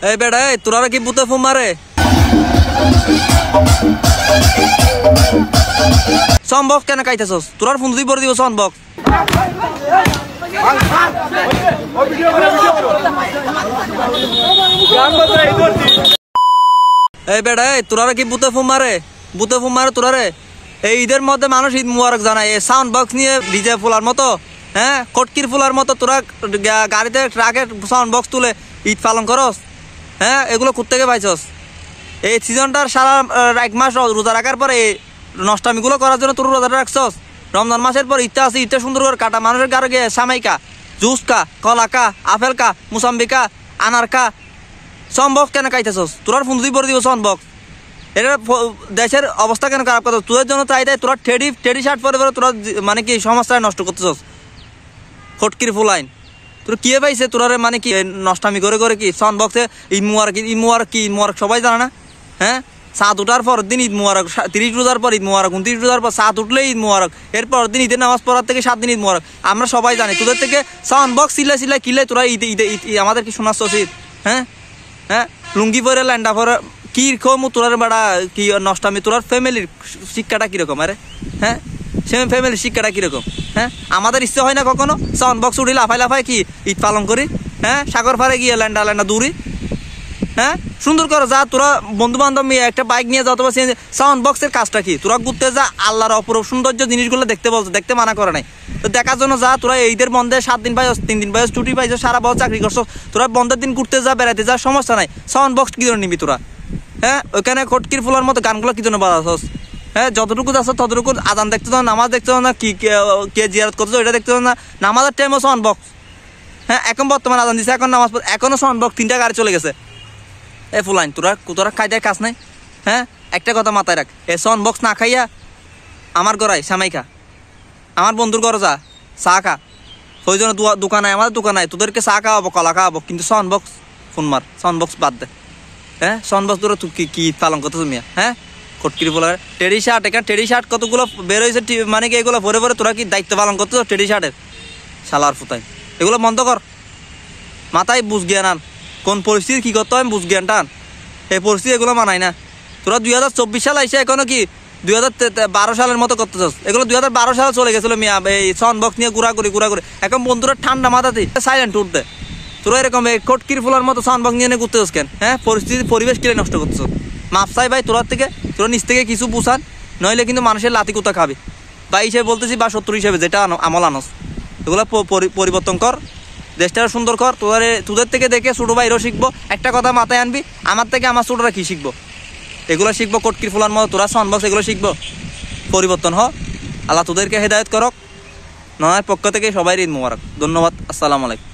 এই বেটা তোরা কি বুতে ফোন মারে সম্ভব কেন কাইতেছস তোরার ফোন দুই বড় দিব সম্ভব এই বেটা তোরা কি বুতে ফোন মারে তোরারে এই ঈদের মধ্যে মানুষ ঈদ মুবারক জানায় এই সাউন্ড বক্স নিয়ে ডিজে ফুলার মতো হ্যাঁ কটকির ফুলার মতো তোরা গাড়িতে ট্রাকে সাউন্ড বক্স তুলে ঈদ পালন করস হ্যাঁ এগুলো কোত্থেকে পাইছস এই সিজনটার সারা এক মাস রোজা রাখার পরে নষ্টামিগুলো করার জন্য তোর রোজাটা রাখছস রমজান মাসের পর ঈদটা আছে ঈদটা সুন্দর করে কাটা মানুষের গাড়ি গিয়ে সামাইকা জুস কা কলা কা আপেল কা মুসাম্বি কা আনার কা সম্ভব কেন কাইতেছস তোরার ফোন দুই বড় দিব সম্ভব এটা দেশের অবস্থা কেন খারাপ কথা তোদের জন্য তাই দেয় তোরা টেডি শার্ট পরে পরে তোরা মানে কি সমস্যায় নষ্ট করতেছস ফটকির ফুলাইন তোর কি পাইছে তোরারে মানে কি নষ্টামি করে কি সাউন্ড বক্সে ঈদ মুবারক সবাই জানে না হ্যাঁ সাত উঠার পর দিন ঈদ মুবারক 30 রোজার পর ঈদ মুবারক 29 রোজার পর সাত উঠলে ঈদ মুবারক এরপর দিন ঈদের নামাজ পড়ার থেকে 7 দিন ঈদ মুবারক আমরা সবাই জানি তোদের থেকে সাউন্ড বক্স সিলাই কিলে তোরা ঈদ আমাদের কি শোনাচ্ছ উচিত হ্যাঁ লুঙ্গি পরে ল্যান্ডা পরে কি রকম তোরার বাড়া কি নষ্টামি তোরার ফ্যামিলির শিক্ষাটা কিরকম আরে হ্যাঁ সে ফ্যামিলির শিক্ষাটা কিরকম হ্যাঁ আমাদের ইচ্ছে হয় না কখনো সাউন্ড বক্স উঠি লাফাই কি ঈদ পালন করি হ্যাঁ সাগর পাড়ে গিয়ে ল্যান্ডা দূরি হ্যাঁ সুন্দর করে যা তোরা বন্ধু বান্ধব নিয়ে একটা বাইক নিয়ে যাও তোমার সাউন্ড বক্সের কাজটা কি তোরা ঘুরতে যা আল্লাহর অপরূপ সৌন্দর্য জিনিসগুলো দেখতে বলছো দেখতে মানা করে নাই তো দেখার জন্য যা তোরা ঈদের বন্ধে 7 দিন পাইছ 3 দিন পাইছ ছুটি পাইছ সারা বছর চাকরি করছো তোরা বন্ধের দিন ঘুরতে যা বেড়াইতে যা সমস্যা নাই সাউন্ড বক্স কি জন্য নিবি তোরা হ্যাঁ ওইখানে কটকির ফুলার মতো গানগুলো কি জন্য বাজাছস হ্যাঁ যতটুকু যাচ্ছ ততটুকু আজান দেখতে না নামাজ দেখতে না কি কে জিয়ারত করছো এটা দেখতে না নামাজের টাইমও সাউন্ড বক্স হ্যাঁ এখন বর্তমানে আজান দিচ্ছে এখন নামাজ এখনো সাউন্ড বক্স 3টা গাড়ি চলে গেছে এ ফুলাইন তোরা কায়দায় কাজ নাই হ্যাঁ একটা কথা মাথায় রাখ এ সাউন্ড বক্স না খাইয়া আমার গড়াই সামাই খা আমার বন্ধুর ঘরে যা চা খা ওই জন্য দোকান আমাদের দোকান নাই তোদেরকে চা খাওয়াবো কলা খাওয়াবো কিন্তু সাউন্ড বক্স ফোন মার সাউন্ড বক্স বাদ দে হ্যাঁ সাউন্ড বক্স তোরা কি পালন করতো তুমি হ্যাঁ কটকির বলার টেডি শার্ট এখানে টেডি শার্ট কতগুলো বের হয়েছে মানে কি এগুলো ভরে তোরা কি দায়িত্ব পালন করতো টেডি শার্টের শালার ফুতাই এগুলো বন্ধ কর মাথায় বুঝ জ্ঞান আন কোন পরিস্থিতি কি করতে হয় বুঝ জ্ঞান টান এই পরিস্থিতি এগুলো মানায় না তোরা 2024 সাল আইসে এখনো কি 2012 সালের মতো করতেছস এগুলো 2012 সালে চলে গেছিল মিয়া এই সাউন্ড বক্স নিয়ে ঘুরাঘুরি এখন বন্ধুরা ঠান্ডা মাথাতে সাইলেন্ট উঠতে তোরা এরকম এই কটকির ফুলার মতো সাউন্ড বক্স নিয়ে ঘুরতেছস কেন হ্যাঁ পরিবেশ কিনে নষ্ট করতেছস মাপ চাই ভাই তোরা নিচ থেকে কিছু বুঝান নইলে কিন্তু মানুষের লাতি কুতা খাবে বা হিসেবে বলতেছি বা শত্রু হিসেবে যেটা আমল আনস এগুলো পরিবর্তন কর দেশটা সুন্দর কর তোদের থেকে দেখে ছোটো ভাইরাও শিখবো একটা কথা মাথায় আনবি আমার থেকে আমার ছোটরা কি শিখবো এগুলো শিখবো কটকির ফুলার মতো তোরা সাউন্ড বক্স এগুলো শিখবো পরিবর্তন হ আল্লাহ তোদেরকে হেদায়েত করক নয় পক্ষ থেকে সবাই ঈদ মুবারক ধন্যবাদ আসসালামু আলাইকুম